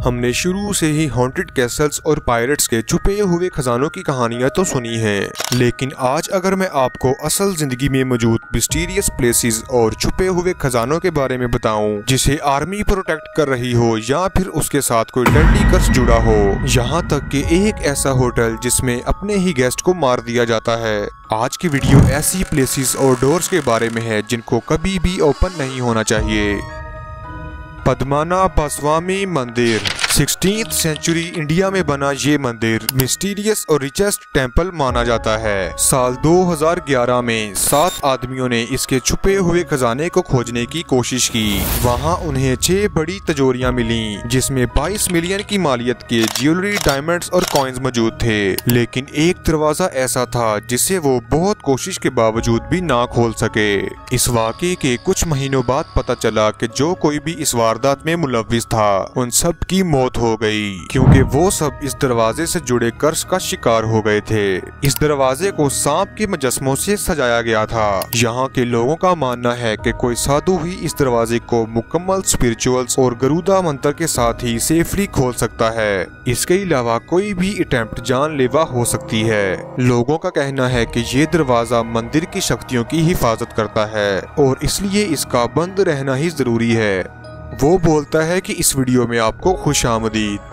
हमने शुरू से ही हॉन्टेड कैसल्स और पायरेट्स के छुपे हुए खजानों की कहानियां तो सुनी हैं, लेकिन आज अगर मैं आपको असल जिंदगी में मौजूद मिस्टीरियस प्लेसेस और छुपे हुए खजानों के बारे में बताऊं, जिसे आर्मी प्रोटेक्ट कर रही हो या फिर उसके साथ कोई डेडली कर्स जुड़ा हो, यहाँ तक कि एक ऐसा होटल जिसमें अपने ही गेस्ट को मार दिया जाता है। आज की वीडियो ऐसी प्लेसेस और डोर्स के बारे में है जिनको कभी भी ओपन नहीं होना चाहिए। पद्मनाभस्वामी मंदिर। 16th सेंचुरी इंडिया में बना ये मंदिर मिस्टीरियस और रिचेस्ट टेंपल माना जाता है। साल 2011 में 7 आदमियों ने इसके छुपे हुए खजाने को खोजने की कोशिश की। वहां उन्हें 6 बड़ी तिजोरियां मिली, जिसमें 22 मिलियन की मालियत के ज्वेलरी, डायमंड्स और कॉइन्स मौजूद थे, लेकिन एक दरवाजा ऐसा था जिसे वो बहुत कोशिश के बावजूद भी ना खोल सके। इस वाकये के कुछ महीनों बाद पता चला कि जो कोई भी इस वारदात में मुलव्विस था, उन सब की मौत हो गई, क्योंकि वो सब इस दरवाजे से जुड़े कर्स का शिकार हो गए थे। इस दरवाजे को सांप के मुजस्मों से सजाया गया था। यहाँ के लोगों का मानना है कि कोई साधु ही इस दरवाजे को मुकम्मल स्पिरिचुअल्स और गरुदा मंत्र के साथ ही सेफली खोल सकता है। इसके अलावा कोई भी अटेम्प्ट जानलेवा हो सकती है। लोगों का कहना है कि ये दरवाजा मंदिर की शक्तियों की हिफाजत करता है और इसलिए इसका बंद रहना ही जरूरी है। वो बोलता है कि इस वीडियो में आपको खुशामदीद।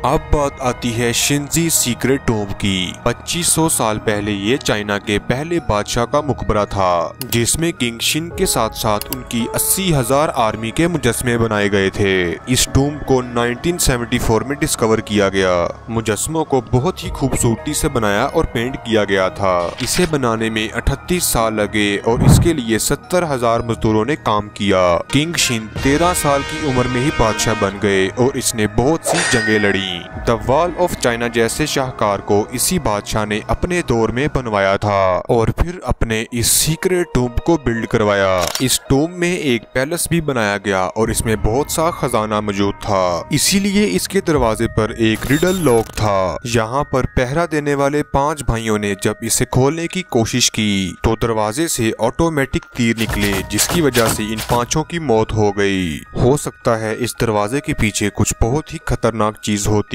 अब बात आती है शिंजी सीक्रेट टॉम्ब की। 2500 साल पहले ये चाइना के पहले बादशाह का मकबरा था, जिसमें किंग शिन के साथ साथ उनकी 80,000 आर्मी के मुजस्मे बनाए गए थे। इस टॉम्ब को 1974 में डिस्कवर किया गया। मुजस्मों को बहुत ही खूबसूरती से बनाया और पेंट किया गया था। इसे बनाने में 38 साल लगे और इसके लिए 70,000 मजदूरों ने काम किया। किंग शिन 13 साल की उम्र में ही बादशाह बन गए और इसने बहुत सी जंगें लड़ी। द वॉल ऑफ चाइना जैसे शाहकार को इसी बादशाह ने अपने दौर में बनवाया था और फिर अपने इस सीक्रेट टॉम्ब को बिल्ड करवाया। इस टॉम्ब में एक पैलेस भी बनाया गया और इसमें बहुत सा खजाना मौजूद था, इसीलिए इसके दरवाजे पर एक रिडल लॉक था। यहाँ पर पहरा देने वाले 5 भाइयों ने जब इसे खोलने की कोशिश की तो दरवाजे से ऑटोमेटिक तीर निकले, जिसकी वजह से इन 5 की मौत हो गई। हो सकता है इस दरवाजे के पीछे कुछ बहुत ही खतरनाक चीज होती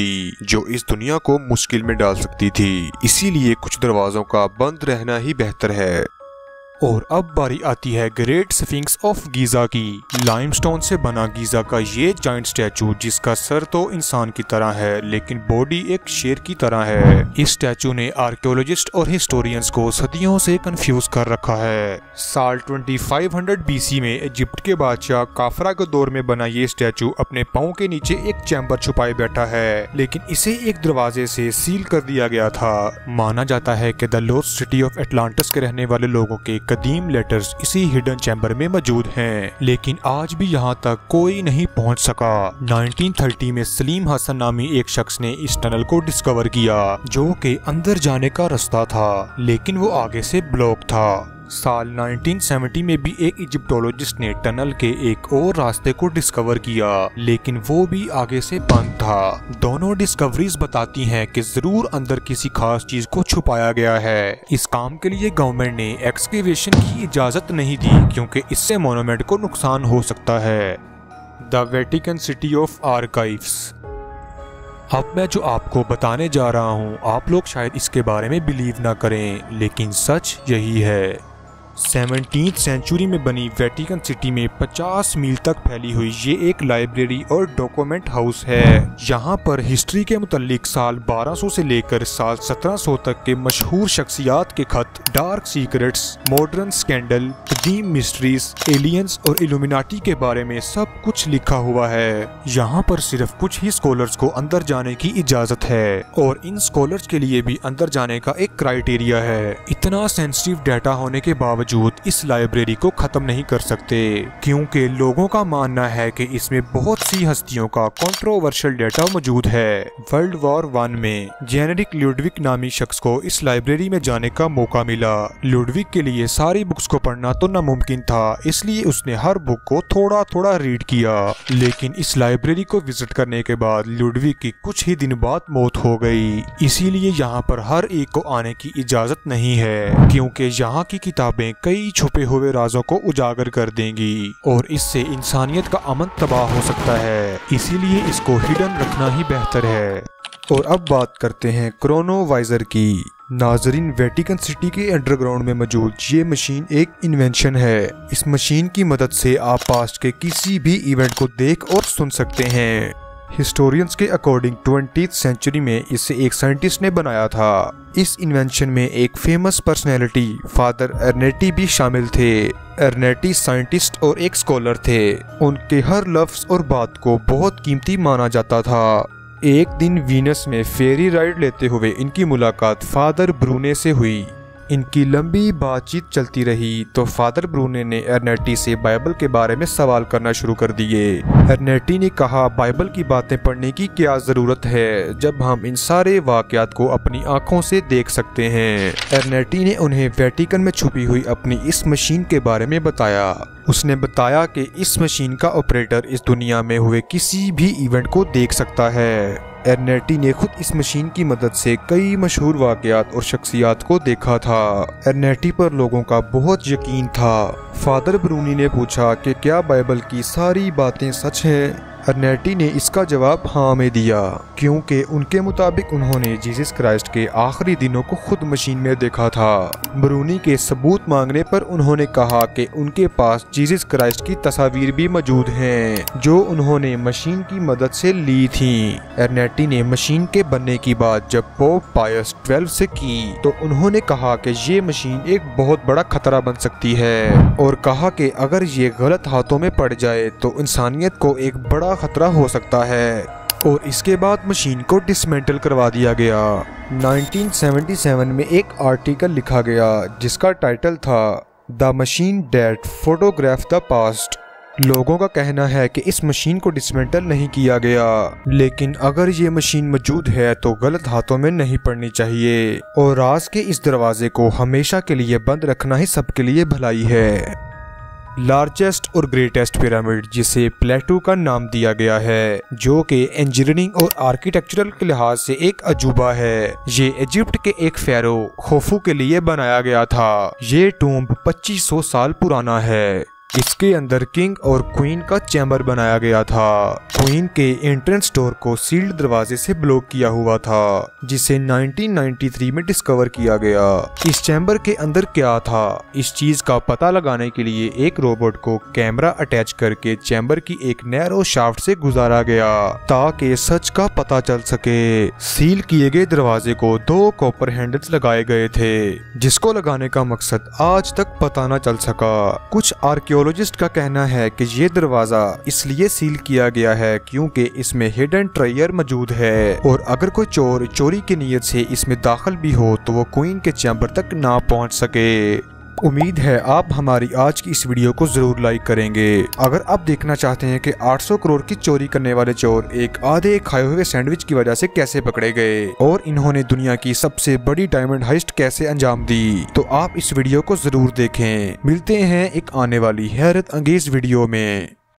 जो इस दुनिया को मुश्किल में डाल सकती थी, इसीलिए कुछ दरवाजों का बंद रहना ही बेहतर है। और अब बारी आती है ग्रेट स्फिंक्स ऑफ गीजा की। लाइमस्टोन से बना गीजा का ये जायंट स्टैचू, जिसका सर तो इंसान की तरह है लेकिन बॉडी एक शेर की तरह है। इस स्टैचू ने आर्कियोलॉजिस्ट और हिस्टोरियंस को सदियों से कंफ्यूज कर रखा है। साल 2500 BC में इजिप्ट के बादशाह काफरा के दौर में बना ये स्टैचू अपने पाँव के नीचे एक चैम्बर छुपाए बैठा है, लेकिन इसे एक दरवाजे से सील कर दिया गया था। माना जाता है कि the lost city of Atlantis के रहने वाले लोगों के कदीम लेटर्स इसी हिडन चैम्बर में मौजूद हैं, लेकिन आज भी यहाँ तक कोई नहीं पहुँच सका। 1930 में सलीम हसन नामी एक शख्स ने इस टनल को डिस्कवर किया, जो कि अंदर जाने का रास्ता था, लेकिन वो आगे से ब्लॉक था। साल 1970 में भी एक इजिप्टोलॉजिस्ट ने टनल के एक और रास्ते को डिस्कवर किया, लेकिन वो भी आगे से बंद था। दोनों डिस्कवरीज बताती हैं कि जरूर अंदर किसी खास चीज को छुपाया गया है। इस काम के लिए गवर्नमेंट ने एक्सकेवेशन की इजाजत नहीं दी, क्योंकि इससे मोन्यूमेंट को नुकसान हो सकता है। The Vatican city of archives. अब मैं जो आपको बताने जा रहा हूँ, आप लोग शायद इसके बारे में बिलीव ना करें, लेकिन सच यही है। 17th सेंचुरी में बनी वेटिकन सिटी में 50 मील तक फैली हुई ये एक लाइब्रेरी और डॉक्यूमेंट हाउस है। यहाँ पर हिस्ट्री के मुतालिक साल 1200 से लेकर साल 1700 तक के मशहूर शख्सियात के खत, डार्क सीक्रेट्स, मॉडर्न स्कैंडल, कदीम मिस्ट्रीज, एलियंस और इल्यूमिनाटी के बारे में सब कुछ लिखा हुआ है। यहाँ पर सिर्फ कुछ ही स्कॉलर्स को अंदर जाने की इजाजत है और इन स्कॉलर्स के लिए भी अंदर जाने का एक क्राइटेरिया है। इतना सेंसिटिव डाटा होने के बावजूद बावजूद इस लाइब्रेरी को खत्म नहीं कर सकते, क्योंकि लोगों का मानना है कि इसमें बहुत सी हस्तियों का कंट्रोवर्शियल डेटा मौजूद है। वर्ल्ड वॉर 1 में जेनेरिक लुडविक नामी शख्स को इस लाइब्रेरी में जाने का मौका मिला। लुडविक के लिए सारी बुक्स को पढ़ना तो नामुमकिन था, इसलिए उसने हर बुक को थोड़ा थोड़ा रीड किया। लेकिन इस लाइब्रेरी को विजिट करने के बाद लुडविक की कुछ ही दिन बाद मौत हो गई। इसीलिए यहाँ पर हर एक को आने की इजाजत नहीं है, क्योंकि यहाँ की किताबें कई छुपे हुए राजों को उजागर कर देंगी और इससे इंसानियत का अमन तबाह हो सकता है। इसीलिए इसको हिडन रखना ही बेहतर है। और अब बात करते हैं क्रोनोवाइजर की। नाजरीन, वेटिकन सिटी के अंडरग्राउंड में मौजूद ये मशीन एक इन्वेंशन है। इस मशीन की मदद से आप पास्ट के किसी भी इवेंट को देख और सुन सकते हैं। हिस्टोरियंस के अकॉर्डिंग 20th सेंचुरी में इसे एक साइंटिस्ट ने बनाया था। इस इन्वेंशन में एक फेमस पर्सनैलिटी फादर अर्नेटी भी शामिल थे। अर्नेटी साइंटिस्ट और एक स्कॉलर थे। उनके हर लफ्ज और बात को बहुत कीमती माना जाता था। एक दिन वीनस में फेरी राइड लेते हुए इनकी मुलाकात फादर ब्रूने से हुई। इनकी लंबी बातचीत चलती रही तो फादर ब्रूने ने अर्नेटी से बाइबल के बारे में सवाल करना शुरू कर दिए। अर्नेटी ने कहा, बाइबल की बातें पढ़ने की क्या जरूरत है जब हम इन सारे वाकयात को अपनी आंखों से देख सकते हैं। अर्नेटी ने उन्हें वेटिकन में छुपी हुई अपनी इस मशीन के बारे में बताया। उसने बताया कि इस मशीन का ऑपरेटर इस दुनिया में हुए किसी भी इवेंट को देख सकता है। अर्नेटी ने खुद इस मशीन की मदद से कई मशहूर वाकयात और शख्सियात को देखा था। अर्नेटी पर लोगों का बहुत यकीन था। फादर ब्रूनी ने पूछा कि क्या बाइबल की सारी बातें सच हैं? अर्नेटी ने इसका जवाब हाँ में दिया, क्योंकि उनके मुताबिक उन्होंने जीसस क्राइस्ट के आखिरी दिनों को खुद मशीन में देखा था। ब्रूनी के सबूत मांगने पर उन्होंने कहा कि उनके पास जीसस क्राइस्ट की तस्वीर भी मौजूद हैं, जो उन्होंने मशीन की मदद से ली थी। अर्नेटी ने मशीन के बनने की बात जब पोप पायस 12 से की तो उन्होंने कहा कि ये मशीन एक बहुत बड़ा खतरा बन सकती है और कहा कि अगर ये गलत हाथों में पड़ जाए तो इंसानियत को एक बड़ा खतरा हो सकता है। और इसके बाद मशीन को डिसमेंटल करवा दिया गया। 1977 में एक आर्टिकल लिखा गया जिसका टाइटल था the machine that photograph the past. लोगों का कहना है कि इस मशीन को डिसमेंटल नहीं किया गया, लेकिन अगर ये मशीन मौजूद है तो गलत हाथों में नहीं पड़नी चाहिए और राज के इस दरवाजे को हमेशा के लिए बंद रखना ही सबके लिए भलाई है। लार्जेस्ट और ग्रेटेस्ट पिरामिड, जिसे प्लेटो का नाम दिया गया है, जो कि इंजीनियरिंग और आर्किटेक्चरल के लिहाज से एक अजूबा है। ये इजिप्ट के एक फेरो खोफू के लिए बनाया गया था। ये टूम्ब 2500 साल पुराना है। इसके अंदर किंग और क्वीन का चैम्बर बनाया गया था। क्वीन के एंट्रेंस डोर को सील्ड दरवाजे से ब्लॉक किया हुआ था, जिसे 1993 में डिस्कवर किया गया। इस चैम्बर के अंदर क्या था, इस चीज का पता लगाने के लिए एक रोबोट को कैमरा अटैच करके चैम्बर की एक नैरो शाफ्ट से गुजारा गया ताकि सच का पता चल सके। सील किए गए दरवाजे को 2 कॉपर हैंडल्स लगाए गए थे, जिसको लगाने का मकसद आज तक पता न चल सका। कुछ आर्कियोलॉजिस्ट का कहना है कि ये दरवाजा इसलिए सील किया गया है क्योंकि इसमें हिडन ट्रेजर मौजूद है और अगर कोई चोर चोरी की नीयत से इसमें दाखिल भी हो तो वो क्वीन के चैम्बर तक ना पहुंच सके। उम्मीद है आप हमारी आज की इस वीडियो को जरूर लाइक करेंगे। अगर आप देखना चाहते हैं कि 800 करोड़ की चोरी करने वाले चोर एक आधे खाए हुए सैंडविच की वजह से कैसे पकड़े गए और इन्होंने दुनिया की सबसे बड़ी डायमंड हाइस्ट कैसे अंजाम दी, तो आप इस वीडियो को जरूर देखें। मिलते हैं एक आने वाली हैरत अंगेज वीडियो में।